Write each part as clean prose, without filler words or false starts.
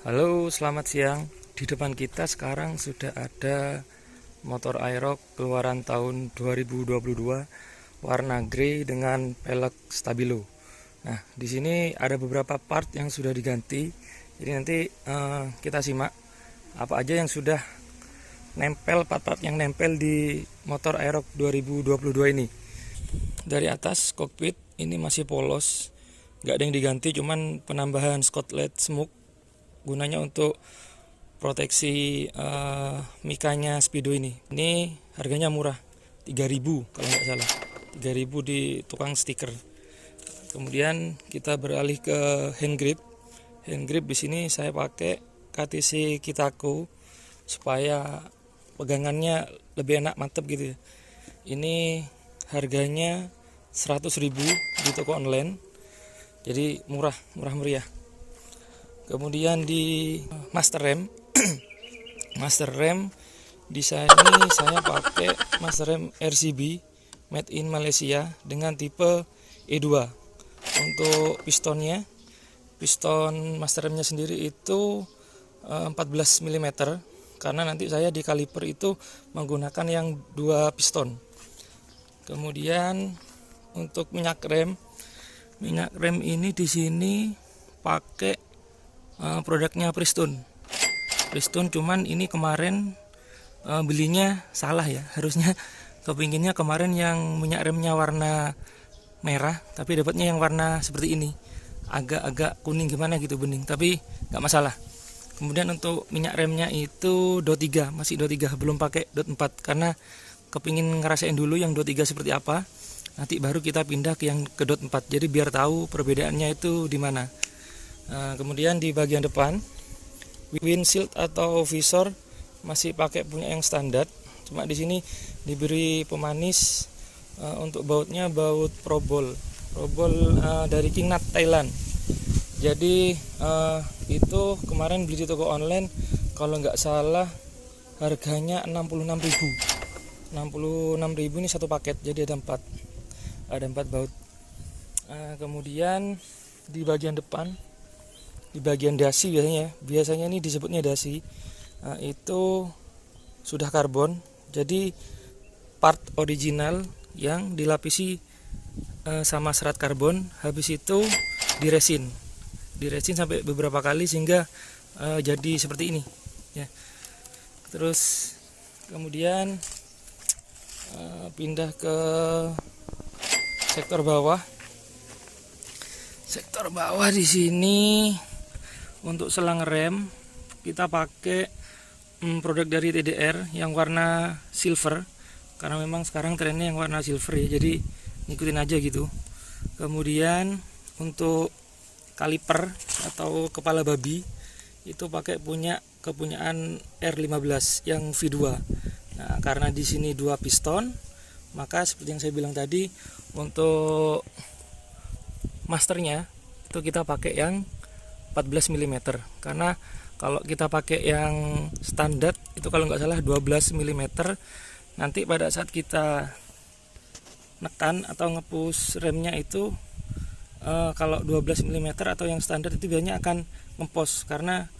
Halo, selamat siang. Di depan kita sekarang sudah ada motor Aerox keluaran tahun 2022 warna grey dengan pelek stabilo. Nah, di sini ada beberapa part yang sudah diganti. Jadi nanti kita simak apa aja yang sudah nempel, part-part yang nempel di motor Aerox 2022 ini. Dari atas kokpit ini masih polos, nggak ada yang diganti, cuman penambahan Scotland smoke gunanya untuk proteksi mikanya Speedo ini. Ini harganya murah, 3.000 kalau nggak salah, 3.000 di tukang stiker. Kemudian kita beralih ke hand grip. Hand grip di sini saya pakai KTC Kitako supaya pegangannya lebih enak, mantep gitu ya. Ini harganya 100.000 di toko online, jadi murah meriah. Kemudian di master rem master rem di sini saya pakai master rem RCB made in Malaysia dengan tipe E2. Untuk piston master remnya sendiri itu 14 mm, karena nanti saya di kaliper itu menggunakan yang 2 piston. Kemudian untuk minyak rem ini di sini pakai produknya Pristone, cuman ini kemarin belinya salah ya, harusnya kepinginnya kemarin yang minyak remnya warna merah, tapi dapatnya yang warna seperti ini, agak kuning gimana gitu, bening, tapi nggak masalah. Kemudian untuk minyak remnya itu DOT 3, masih DOT 3, belum pakai DOT 4 karena kepingin ngerasain dulu yang DOT 3 seperti apa, nanti baru kita pindah ke yang ke DOT 4, jadi biar tahu perbedaannya itu di mana. Kemudian di bagian depan windshield atau visor masih pakai punya yang standar, cuma di sini diberi pemanis untuk bautnya, baut Probol dari King Nut Thailand. Jadi itu kemarin beli di toko online, kalau nggak salah harganya 66.000 ini satu paket, jadi ada 4 baut. Kemudian di bagian depan, di bagian dasi biasanya ini disebutnya dasi, itu sudah karbon, jadi part original yang dilapisi sama serat karbon, habis itu diresin sampai beberapa kali sehingga jadi seperti ini ya. Terus kemudian pindah ke sektor bawah di sini. Untuk selang rem kita pakai produk dari TDR yang warna silver, karena memang sekarang trennya yang warna silver ya, jadi ngikutin aja gitu. Kemudian untuk kaliper atau kepala babi itu pakai kepunyaan R15 yang V2. Nah, karena di sini 2 piston, maka seperti yang saya bilang tadi, untuk masternya itu kita pakai yang 14 mm, karena kalau kita pakai yang standar itu kalau nggak salah 12 mm, nanti pada saat kita nekan atau ngepush remnya itu kalau 12 mm atau yang standar itu biasanya akan ngempos, karena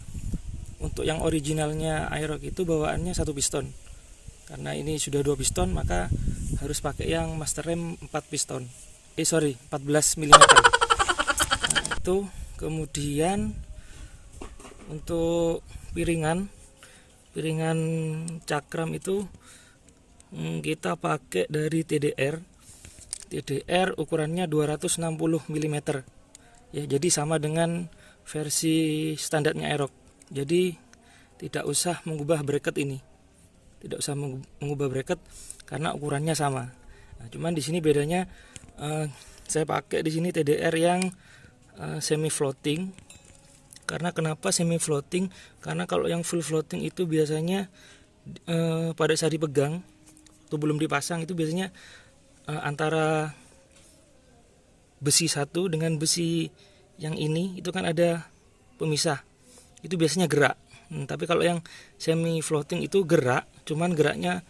untuk yang originalnya Aerox itu bawaannya 1 piston, karena ini sudah 2 piston maka harus pakai yang master rem 14 mm. Nah, itu. Kemudian untuk piringan cakram itu kita pakai dari TDR ukurannya 260 mm ya, jadi sama dengan versi standarnya Aerox. Jadi tidak usah mengubah bracket karena ukurannya sama. Nah, cuman di sini bedanya saya pakai di sini TDR yang semi floating. Karena kenapa semi floating? Karena kalau yang full floating itu biasanya pada saat dipegang atau belum dipasang itu biasanya antara besi satu dengan besi yang ini itu kan ada pemisah, itu biasanya gerak. Tapi kalau yang semi floating itu gerak, cuman geraknya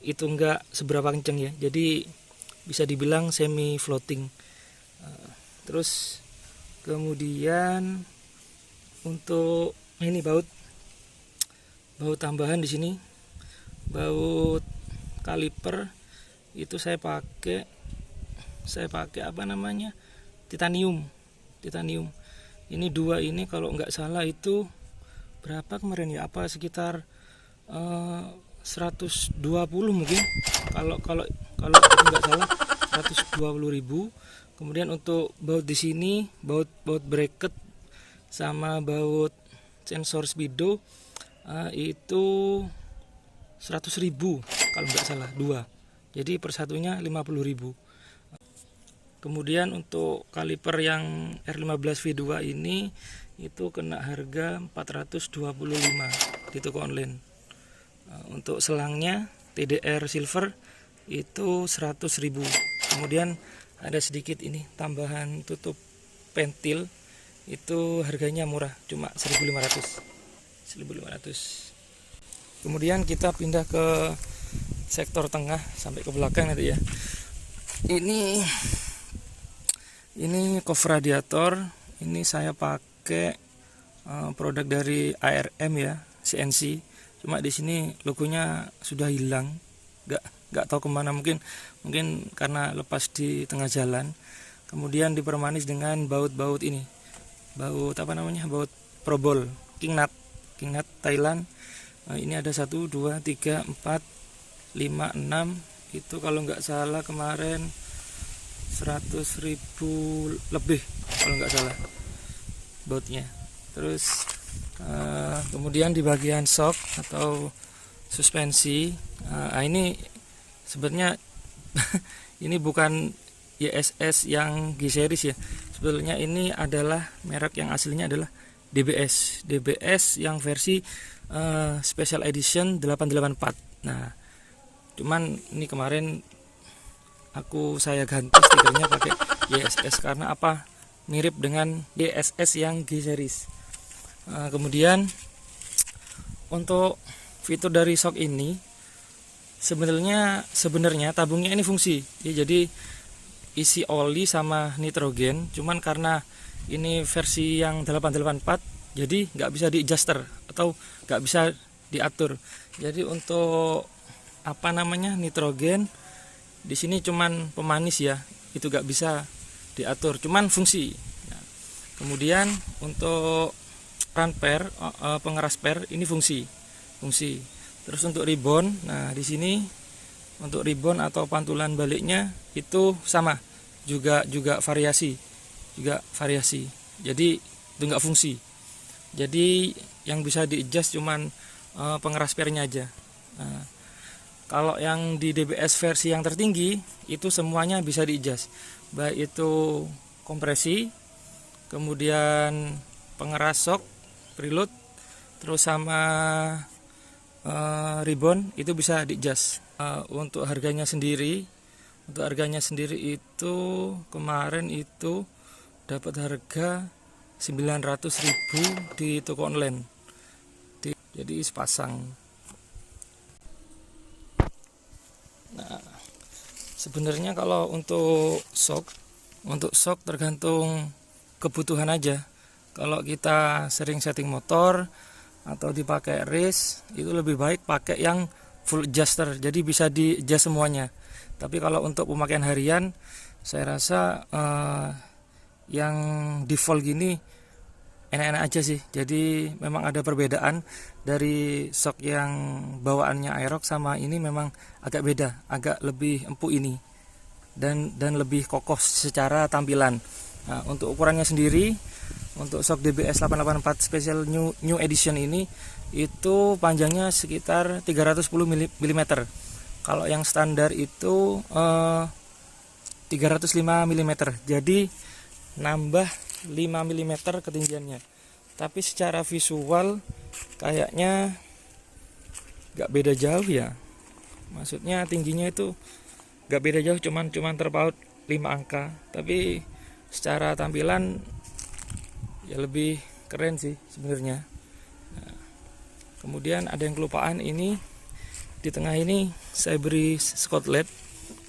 itu enggak seberapa kenceng ya, jadi bisa dibilang semi floating. Terus kemudian untuk ini baut tambahan di sini, baut kaliper itu saya pakai apa namanya, titanium. Ini dua ini kalau nggak salah itu berapa kemarin ya, apa sekitar 120 mungkin, kalau nggak salah 120.000. Kemudian untuk baut di sini, baut bracket sama baut sensor speedo itu 100.000 kalau nggak salah, dua. Jadi persatunya 50.000. Kemudian untuk kaliper yang R15 V2 ini itu kena harga 425 di toko online. Untuk selangnya TDR silver itu 100.000. Kemudian ada sedikit ini tambahan tutup pentil, itu harganya murah, cuma 1.500. Kemudian kita pindah ke sektor tengah sampai ke belakang nanti ya. Ini cover radiator. Ini saya pakai produk dari ARM ya, CNC. Cuma di sini logonya sudah hilang, nggak tahu kemana, mungkin karena lepas di tengah jalan. Kemudian dipermanis dengan baut ini, baut probol King Nut Thailand. Ini ada 1, 2, 3, 4, 5, 6. Itu kalau nggak salah kemarin 100.000 lebih kalau nggak salah bautnya. Terus kemudian di bagian shock atau suspensi, ini sebenarnya ini bukan YSS yang G series ya. Sebetulnya ini adalah merek yang aslinya adalah DBS yang versi Special Edition 884. Nah, cuman ini kemarin saya ganti stikernya pakai YSS karena apa? Mirip dengan YSS yang G series. Kemudian untuk fitur dari shock ini sebenarnya tabungnya ini fungsi ya, jadi isi oli sama nitrogen. Cuman karena ini versi yang 884 jadi nggak bisa di adjuster atau nggak bisa diatur. Jadi untuk nitrogen di sini cuman pemanis ya, itu nggak bisa diatur, cuman fungsi. Nah, kemudian untuk pengeras per ini fungsi. Terus untuk ribbon, nah di sini untuk ribbon atau pantulan baliknya itu sama, juga variasi. Jadi itu nggak fungsi. Jadi yang bisa di-adjust cuman pengeras pernya aja. Nah, kalau yang di DBS versi yang tertinggi itu semuanya bisa di-adjust, baik itu kompresi, kemudian pengeras shock, preload, terus sama ribbon itu bisa di-adjust. Untuk harganya sendiri itu kemarin itu dapat harga 900.000 di toko online. Jadi sepasang. Nah, sebenarnya kalau untuk shock tergantung kebutuhan aja. Kalau kita sering setting motor atau dipakai race, itu lebih baik pakai yang full adjuster, jadi bisa di adjust semuanya. Tapi kalau untuk pemakaian harian, saya rasa yang default gini enak-enak aja sih. Jadi memang ada perbedaan dari shock yang bawaannya Aerox sama ini, memang agak beda, agak lebih empuk ini dan lebih kokoh secara tampilan. Nah, untuk ukurannya sendiri, untuk shock DBS 884 Special New Edition ini itu panjangnya sekitar 310 mm. Kalau yang standar itu 305 mm. Jadi nambah 5 mm ketinggiannya. Tapi secara visual kayaknya gak beda jauh ya. Maksudnya tingginya itu gak beda jauh, cuman terpaut 5 angka. Tapi secara tampilan ya lebih keren sih sebenarnya. Nah, kemudian ada yang kelupaan, ini di tengah ini saya beri skotlet.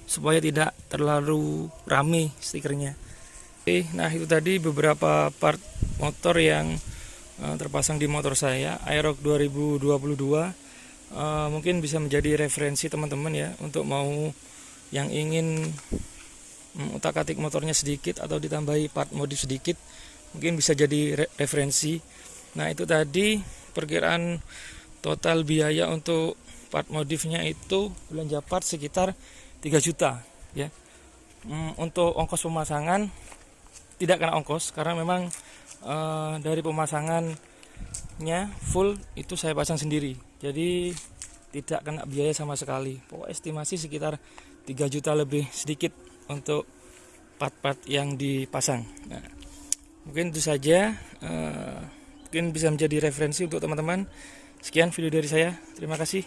supaya tidak terlalu rame stikernya. Oke, nah itu tadi beberapa part motor yang terpasang di motor saya Aerox 2022. Mungkin bisa menjadi referensi teman-teman ya, untuk mau yang ingin utak-atik motornya sedikit atau ditambahi part modif sedikit, mungkin bisa jadi referensi. Nah itu tadi perkiraan total biaya untuk part modifnya itu belanja part sekitar 3 juta ya. Untuk ongkos pemasangan tidak kena ongkos karena memang dari pemasangannya full itu saya pasang sendiri, jadi tidak kena biaya sama sekali. Pokoknya estimasi sekitar 3 juta lebih sedikit untuk part-part yang dipasang. Nah, mungkin itu saja, mungkin bisa menjadi referensi untuk teman-teman. Sekian video dari saya, terima kasih.